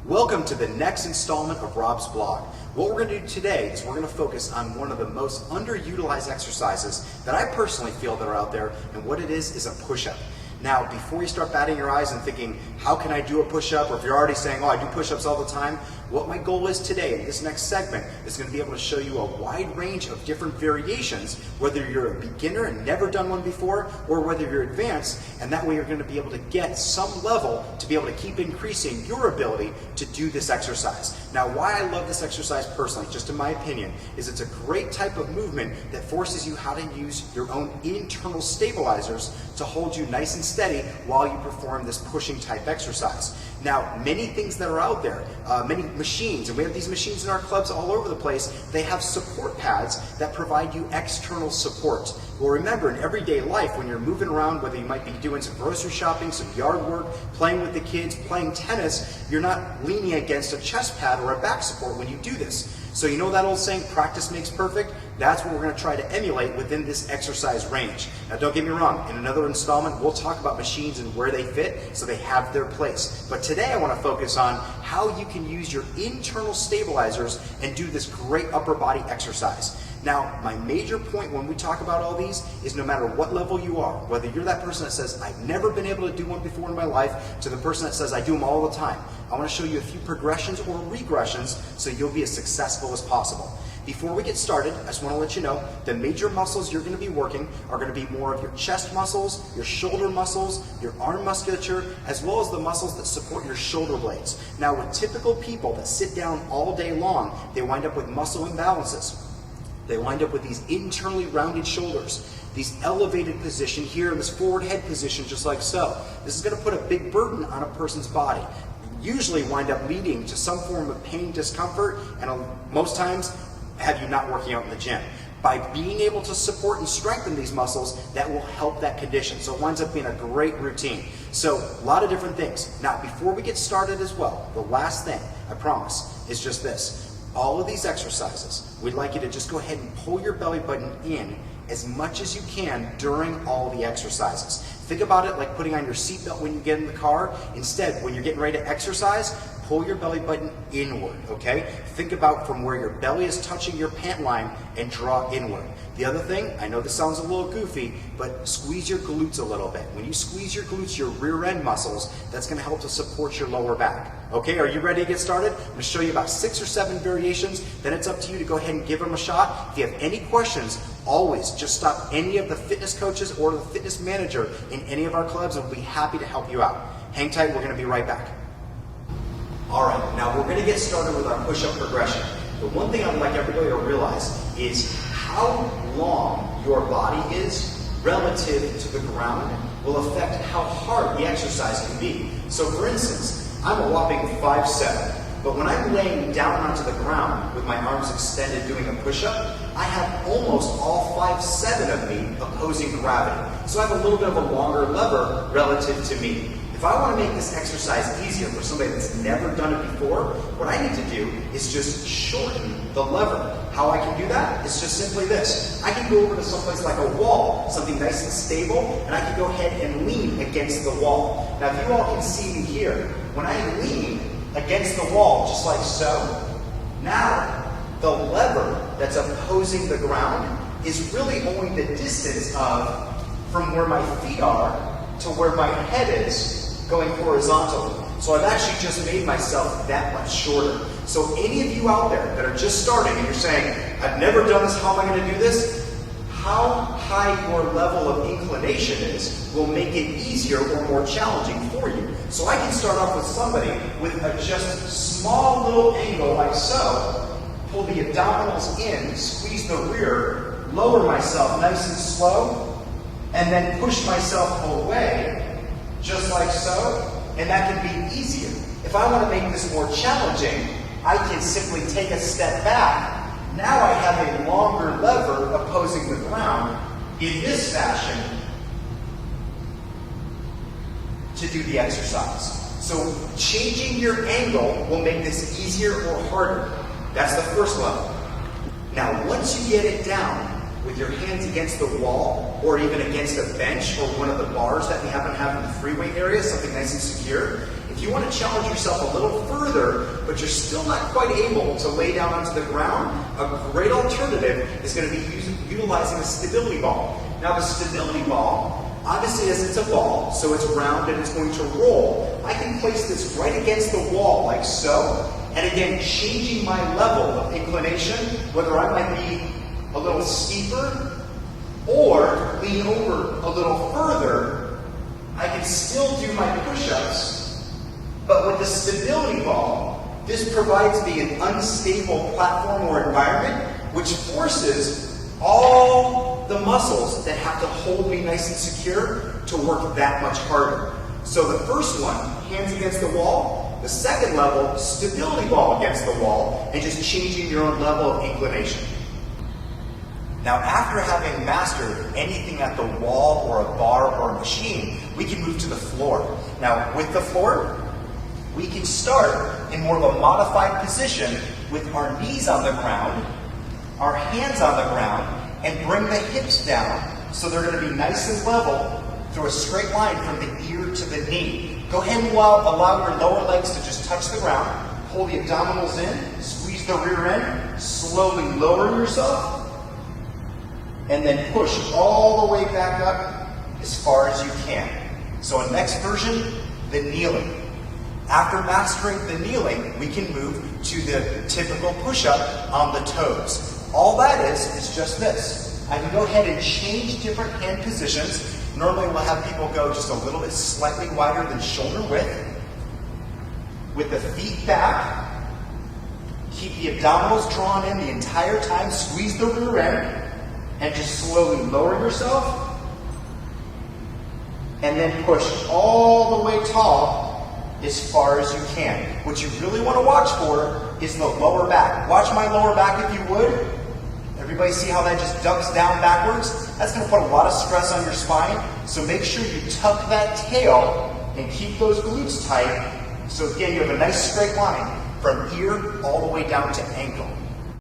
Welcome to the next installment of Rob's blog. What we're going to do today is we're going to focus on one of the most underutilized exercises that I personally feel that are out there, and what it is a push-up. Now, before you start batting your eyes and thinking, how can I do a push-up? Or if you're already saying, oh, I do push-ups all the time, what my goal is today in this next segment is going to be able to show you a wide range of different variations, whether you're a beginner and never done one before, or whether you're advanced, and that way you're going to be able to get some level to be able to keep increasing your ability to do this exercise. Now, why I love this exercise personally, just in my opinion, is it's a great type of movement that forces you how to use your own internal stabilizers to hold you nice and steady while you perform this pushing type exercise. Now, many things that are out there, many machines, and we have these machines in our clubs all over the place, they have support pads that provide you external support. Well, remember, in everyday life, when you're moving around, whether you might be doing some grocery shopping, some yard work, playing with the kids, playing tennis, you're not leaning against a chest pad or a back support when you do this. So you know that old saying, practice makes perfect? That's what we're going to try to emulate within this exercise range. Now, don't get me wrong, in another installment, we'll talk about machines and where they fit so they have their place. But today I want to focus on how you can use your internal stabilizers and do this great upper body exercise. Now, my major point when we talk about all these is no matter what level you are, whether you're that person that says, I've never been able to do one before in my life, to the person that says, I do them all the time. I want to show you a few progressions or regressions so you'll be as successful as possible. Before we get started, I just want to let you know the major muscles you're going to be working are going to be more of your chest muscles, your shoulder muscles, your arm musculature, as well as the muscles that support your shoulder blades. Now, with typical people that sit down all day long, they wind up with muscle imbalances. They wind up with these internally rounded shoulders, these elevated position here in this forward head position, just like so. This is going to put a big burden on a person's body. Usually wind up leading to some form of pain, discomfort, and most times have you not working out in the gym. By being able to support and strengthen these muscles, that will help that condition. So it winds up being a great routine. So a lot of different things. Now, before we get started as well, the last thing, I promise, is just this. All of these exercises, we'd like you to just go ahead and pull your belly button in as much as you can during all the exercises. Think about it like putting on your seatbelt when you get in the car. Instead, when you're getting ready to exercise, pull your belly button inward, okay? Think about from where your belly is touching your pant line and draw inward. The other thing, I know this sounds a little goofy, but squeeze your glutes a little bit. When you squeeze your glutes, your rear end muscles, that's going to help to support your lower back. Okay, are you ready to get started? I'm going to show you about 6 or 7 variations, then it's up to you to go ahead and give them a shot. If you have any questions, always just stop any of the fitness coaches or the fitness manager in any of our clubs and we'll be happy to help you out. Hang tight, we're going to be right back. All right, now we're going to get started with our push-up progression. The one thing I'd like everybody to realize is how long your body is relative to the ground will affect how hard the exercise can be. So for instance, I'm a whopping 5'7", but when I'm laying down onto the ground with my arms extended doing a push-up, I have almost all 5'7" of me opposing gravity. So I have a little bit of a longer lever relative to me. If I want to make this exercise easier for somebody that's never done it before, what I need to do is just shorten the lever. How I can do that is just simply this. I can go over to someplace like a wall, something nice and stable, and I can go ahead and lean against the wall. Now, if you all can see me here, when I lean against the wall, just like so, now the lever that's opposing the ground is really only the distance of from where my feet are to where my head is going horizontally. So I've actually just made myself that much shorter. So any of you out there that are just starting and you're saying, I've never done this, how am I going to do this? How high your level of inclination is will make it easier or more challenging for you. So I can start off with somebody with a just small little angle like so, pull the abdominals in, squeeze the rear, lower myself nice and slow, and then push myself away just like so, and that can be easier. If I want to make this more challenging, I can simply take a step back. Now I have a longer lever opposing the ground in this fashion to do the exercise. So changing your angle will make this easier or harder. That's the first level. Now once you get it down, with your hands against the wall or even against a bench or one of the bars that we happen to have in the free weight area, something nice and secure, If you want to challenge yourself a little further, but you're still not quite able to lay down onto the ground, a great alternative is going to be utilizing a stability ball. Now the stability ball, obviously as it's a ball, so it's round and it's going to roll, I can place this right against the wall like so, and again, changing my level of inclination, whether I might be a little steeper or lean over a little further, I can still do my push-ups, but with the stability ball, this provides me an unstable platform or environment, which forces all the muscles that have to hold me nice and secure to work that much harder. So the first one, hands against the wall. The second level, stability ball against the wall, and just changing your own level of inclination. Now, after having mastered anything at the wall or a bar or a machine, we can move to the floor. Now, with the floor, we can start in more of a modified position with our knees on the ground, our hands on the ground, and bring the hips down so they're going to be nice and level through a straight line from the ear to the knee. Go ahead and allow your lower legs to just touch the ground. Pull the abdominals in, squeeze the rear end, slowly lower yourself, and then push all the way back up as far as you can. So next version, the kneeling. After mastering the kneeling, we can move to the typical push-up on the toes. All that is just this. I can go ahead and change different hand positions. Normally we'll have people go just a little bit slightly wider than shoulder width. With the feet back, keep the abdominals drawn in the entire time, squeeze the rear end, and just slowly lower yourself. And then push all the way tall as far as you can. What you really want to watch for is the lower back. Watch my lower back if you would. Everybody see how that just ducks down backwards? That's going to put a lot of stress on your spine, so make sure you tuck that tail and keep those glutes tight. So again, you have a nice straight line from ear all the way down to ankle.